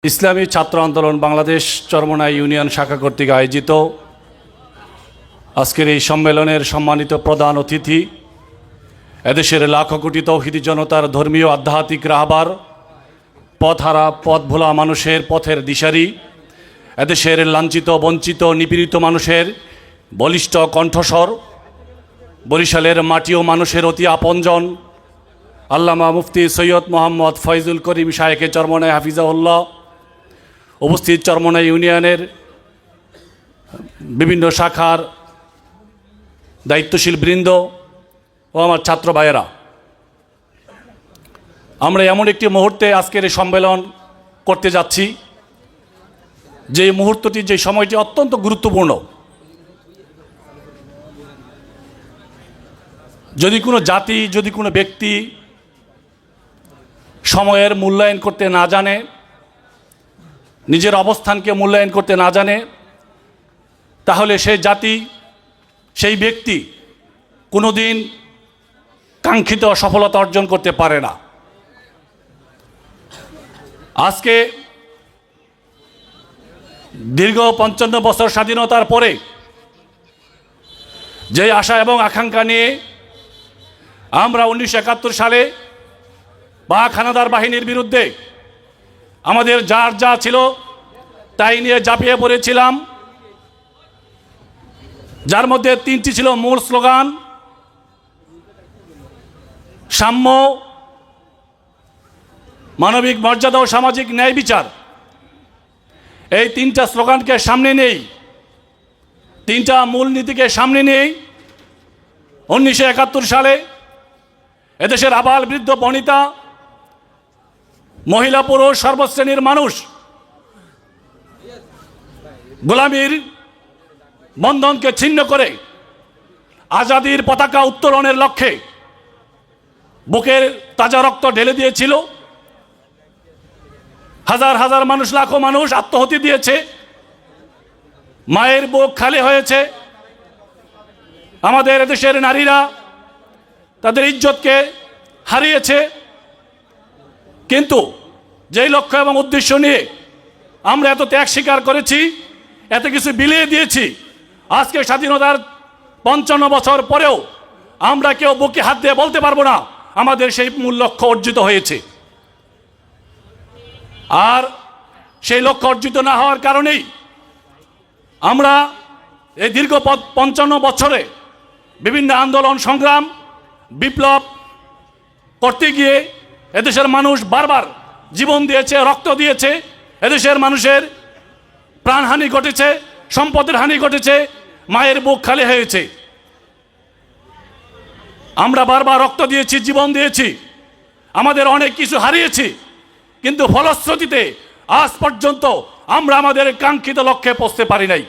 ইসলামী ছাত্র আন্দোলন বাংলাদেশ চরমোনাই ইউনিয়ন শাখা কর্তৃক আয়োজিত আজকের এই সম্মেলনের সম্মানিত প্রধান অতিথি, এদেশের লাখো কোটি তৌহিদি জনতার ধর্মীয় আধ্যাত্মিক রাহবার, পথহারা পথ ভোলা মানুষের পথের দিশারি, এদেশের লাঞ্ছিত বঞ্চিত নিপীড়িত মানুষের বলিষ্ঠ কণ্ঠস্বর, বরিশালের মাটি ও মানুষের অতি আপনজন আল্লামা মুফতি সৈয়দ মোহাম্মদ ফয়জুল করিম শায়েখে চরমোনাই হাফিজাহুল্লাহ, উপস্থিত চরমোনাই ইউনিয়নের বিভিন্ন শাখার দায়িত্বশীল বৃন্দ ও আমার ছাত্র ভাইয়েরা, আমরা এমন একটি মুহূর্তে আজকের এই সম্মেলন করতে যাচ্ছি যে মুহূর্তটি, যে সময়টি অত্যন্ত গুরুত্বপূর্ণ। যদি কোনো জাতি, যদি কোনো ব্যক্তি সময়ের মূল্যায়ন করতে না জানে, নিজের অবস্থানকে মূল্যায়ন করতে না জানে, তাহলে সেই জাতি, সেই ব্যক্তি কোনোদিন কাঙ্ক্ষিত সফলতা অর্জন করতে পারে না। আজকে দীর্ঘ 55 বছর স্বাধীনতার পরে যে আশা এবং আকাঙ্ক্ষা নিয়ে আমরা 1971 সালে পাক হানাদার বাহিনীর বিরুদ্ধে আমাদের যার যা ছিল তাই নিয়ে ঝাঁপিয়ে পড়েছিলাম, যার মধ্যে 3টি ছিল মূল স্লোগান: সাম্য, মানবিক মর্যাদা ও সামাজিক ন্যায় বিচার। এই 3টা স্লোগানকে সামনে নেই, 3টা মূল নীতিকে সামনে নেই 1971 সালে এদেশের আবাল বৃদ্ধ বনিতা, মহিলা পুরুষ সর্বশ্রেণীর মানুষ গোলামীর বন্ধনকে ছিন্ন করে আজাদির পতাকা উত্তোলনের লক্ষ্যে বুকের তাজা রক্ত ঢেলে দিয়েছিল। হাজার হাজার মানুষ, লাখো মানুষ আত্মাহুতি দিয়েছে, মায়ের বুক খালি হয়েছে। আমাদের দেশের নারীরা তাদের ইজ্জতকে হারিয়েছে। কিন্তু যেই লক্ষ্য এবং উদ্দেশ্য নিয়ে আমরা এত ত্যাগ স্বীকার করেছি, এত কিছু বিলিয়ে দিয়েছি, আজকে স্বাধীনতার 55 বছর পরেও আমরা কেউ বুকে হাত দিয়ে বলতে পারবো না আমাদের সেই মূল লক্ষ্য অর্জিত হয়েছে। আর সেই লক্ষ্য অর্জিত না হওয়ার কারণেই আমরা এই দীর্ঘ 55 বছরে বিভিন্ন আন্দোলন, সংগ্রাম, বিপ্লব করতে গিয়ে এদেশের মানুষ বারবার জীবন দিয়েছে, রক্ত দিয়েছে, এদেশের মানুষের প্রাণহানি ঘটেছে, সম্পদের হানি ঘটেছে, মায়ের বুক খালি হয়েছে। আমরা বারবার রক্ত দিয়েছি, জীবন দিয়েছি, আমাদের অনেক কিছু হারিয়েছি, কিন্তু ফলশ্রুতিতে আজ পর্যন্ত আমরা আমাদের কাঙ্ক্ষিত লক্ষ্যে পৌঁছতে পারি নাই।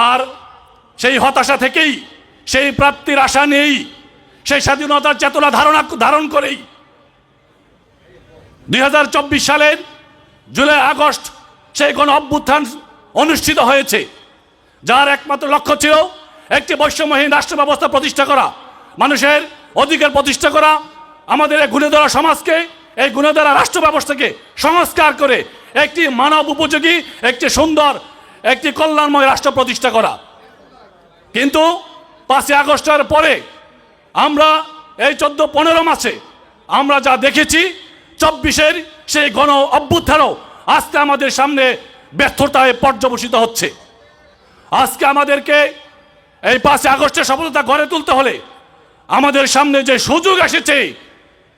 আর সেই হতাশা থেকেই, সেই প্রাপ্তির আশা নেই, সেই স্বাধীনতার চেতনা ধারণ করেই 2024 সালের জুলাই আগস্ট সেই গণ অভ্যুত্থান অনুষ্ঠিত হয়েছে, যার একমাত্র লক্ষ্য ছিল একটি বৈষম্যহীন রাষ্ট্র ব্যবস্থা প্রতিষ্ঠা করা, মানুষের অধিকার প্রতিষ্ঠা করা, আমাদের এই গুণেধরা সমাজকে, এই গুণেধরা রাষ্ট্র ব্যবস্থাকে সংস্কার করে একটি মানব উপযোগী, একটি সুন্দর, একটি কল্যাণময় রাষ্ট্র প্রতিষ্ঠা করা। কিন্তু 5 আগস্টের পরে আমরা এই 14-15 মাসে আমরা যা দেখেছি, 24-এর সেই গণ অভ্যুত্থানও আজকে আমাদের সামনে ব্যর্থতায় পর্যবসিত হচ্ছে। আজকে আমাদেরকে এই 5 আগস্টের সফলতা গড়ে তুলতে হলে আমাদের সামনে যে সুযোগ এসেছে,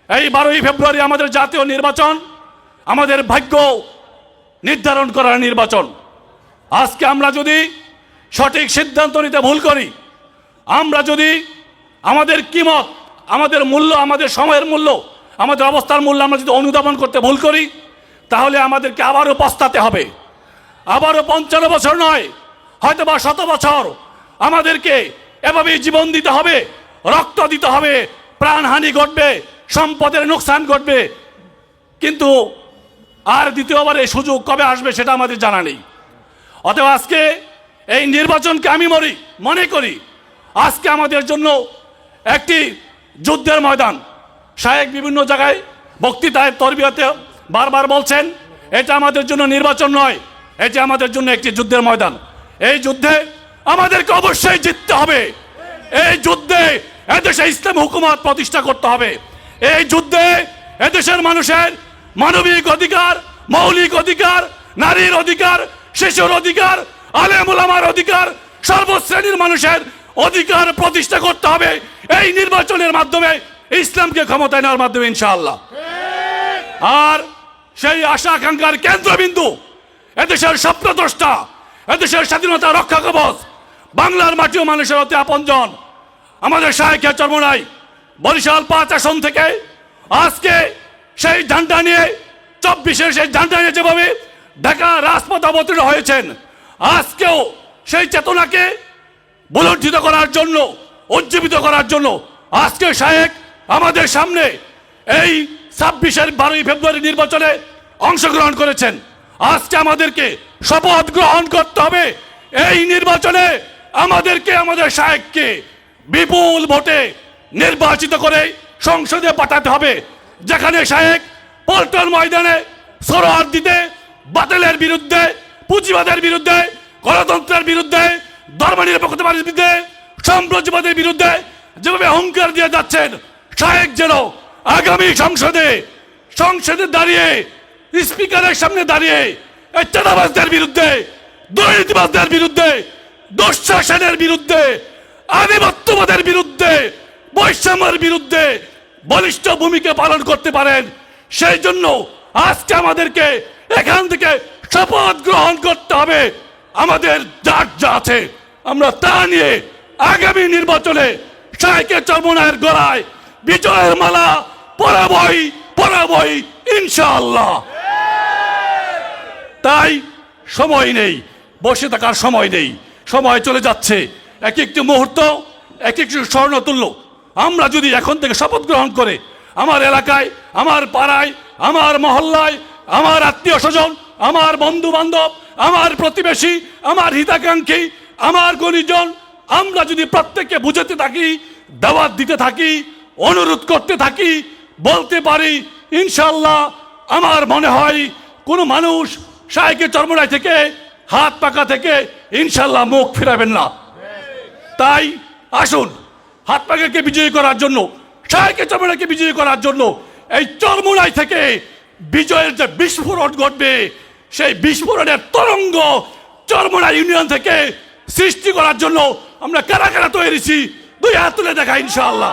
এই 12ই ফেব্রুয়ারি আমাদের জাতীয় নির্বাচন, আমাদের ভাগ্য নির্ধারণ করার নির্বাচন। আজকে আমরা যদি সঠিক সিদ্ধান্ত নিতে ভুল করি, আমরা যদি আমাদের কিমত, আমাদের মূল্য, আমাদের সময়ের মূল্য, আমাদের অবস্থার মূল্য আমরা যদি অনুধাবন করতে ভুল করি, তাহলে আমাদেরকে আবারও পস্তাতে হবে। আবারও 55 বছর নয়, হয়তো বা 100 বছর আমাদেরকে এভাবেই জীবন দিতে হবে, রক্ত দিতে হবে, প্রাণহানি ঘটবে, সম্পদের নোকসান ঘটবে, কিন্তু আর দ্বিতীয়বার এই সুযোগ কবে আসবে সেটা আমাদের জানা নেই। অতএব আজকে এই নির্বাচনকে আমি মনে করি আজকে আমাদের জন্য একটি যুদ্ধের ময়দান। শায়েখ বিভিন্ন জায়গায় বক্তৃতায়, তরবিয়াতে বারবার বলছেন এটা আমাদের জন্য নির্বাচন নয়, এটা আমাদের জন্য একটি যুদ্ধের ময়দান। এই যুদ্ধে আমাদেরকে অবশ্যই জিততে হবে। এই যুদ্ধে এদেশে ইসলাম হুকুমত প্রতিষ্ঠা করতে হবে। এই যুদ্ধে এদেশের মানুষের মানবিক অধিকার, মৌলিক অধিকার, নারীর অধিকার, শিশুর অধিকার, আলেম ওলামার অধিকার, সর্বশ্রেণীর মানুষের অধিকার প্রতিষ্ঠা করতে হবে এই নির্বাচনের মাধ্যমে, ইসলামকে ক্ষমতায় নেওয়ার মাধ্যমে ইনশাআল্লাহ। আর সেই আশা আকাঙ্ক্ষার কেন্দ্রবিন্দু এদেশের স্বপ্নদ্রষ্টা, এদেশের স্বাধীনতা রক্ষা কবচ, বাংলার মাটি ও মানুষের অতি আপনজন আমাদের শায়েখে চরমোনাই বরিশাল 5 আসন থেকে আজকে সেই ঝান্ডা নিয়ে 24-এর সেই ঝান্ডা নিয়ে যেভাবে ঢাকা রাজপথে অবতীর্ণ হয়েছেন, আজকেও সেই চেতনাকে বুলন্ডিত করার জন্য, উজ্জীবিত করার জন্য আজকে শায়েখ আমাদের সামনে এই 26-এর 12ই ফেব্রুয়ারি নির্বাচনে অংশগ্রহণ করেছেন। আজকে আমাদেরকে শপথ গ্রহণ করতে হবে এই নির্বাচনে আমাদেরকে, আমাদের শায়েখকে বিপুল ভোটে নির্বাচিত করে সংসদে পাঠাতে হবে, যেখানে শায়েখ পল্টন ময়দানে সরোয়ার দিতে, বাতিলের বিরুদ্ধে, পুঁজিবাদের বিরুদ্ধে, গণতন্ত্রের বিরুদ্ধে, ধর্মনিরপেক্ষতার বিরুদ্ধে, সাম্রাজ্যবাদের বিরুদ্ধে যেভাবে হুঙ্কার দিয়ে যাচ্ছেন, শায়েখ যেন আগামী সংসদে দাঁড়িয়ে, স্পিকারের সামনে দাঁড়িয়ে এই চাঁদাবাজদের বিরুদ্ধে, দুর্নীতিবাজদের বিরুদ্ধে, দুঃশাসনের বিরুদ্ধে, আধিপত্যবাদের বিরুদ্ধে, বৈষম্যের বিরুদ্ধে বলিষ্ঠ ভূমিকা পালন করতে পারেন। সেই জন্য আজকে আমাদেরকে এখান থেকে শপথ গ্রহণ করতে হবে। আমাদের যা আছে আমরা তা নিয়ে আগামী নির্বাচনে শায়েখে চরমোনাইয়ের গলায় বিজয়ের মালা পরাবই ইনশাআল্লাহ। তাই সময় নেই, বসে থাকার সময় নেই, সময় চলে যাচ্ছে। এক একটি মুহূর্ত এক একটি স্বর্ণতুল্য। আমরা যদি এখন থেকে শপথ গ্রহণ করে আমার এলাকায়, আমার পাড়ায়, আমার মহল্লায়, আমার আত্মীয় স্বজন, আমার বন্ধু বান্ধব, আমার প্রতিবেশী, আমার হিতাকাঙ্ক্ষী, আমার গণিজন, আমরা যদি প্রত্যেককে বুঝাতে থাকি, দাওয়াত দিতে থাকি, অনুরোধ করতে থাকি, বলতে পারি, ইনশাআল্লাহ আমার মনে হয় কোনো মানুষ শায়েখে চরমোনাই থেকে, হাত পাকা থেকে ইনশাআল্লাহ মুখ ফেরাবেন না। তাই আসুন হাত পাকাকে বিজয়ী করার জন্য, শায়েখে চরমোনাইকে বিজয়ী করার জন্য এই চরমোনাই থেকে বিজয়ের যে বিস্ফোরণ ঘটবে, সেই বিস্ফোরণের তরঙ্গ চরমোনাই ইউনিয়ন থেকে সৃষ্টি করার জন্য আমরা কারা কারা তৈরি, 2 হাত তুলে দেখা ইনশাআল্লাহ।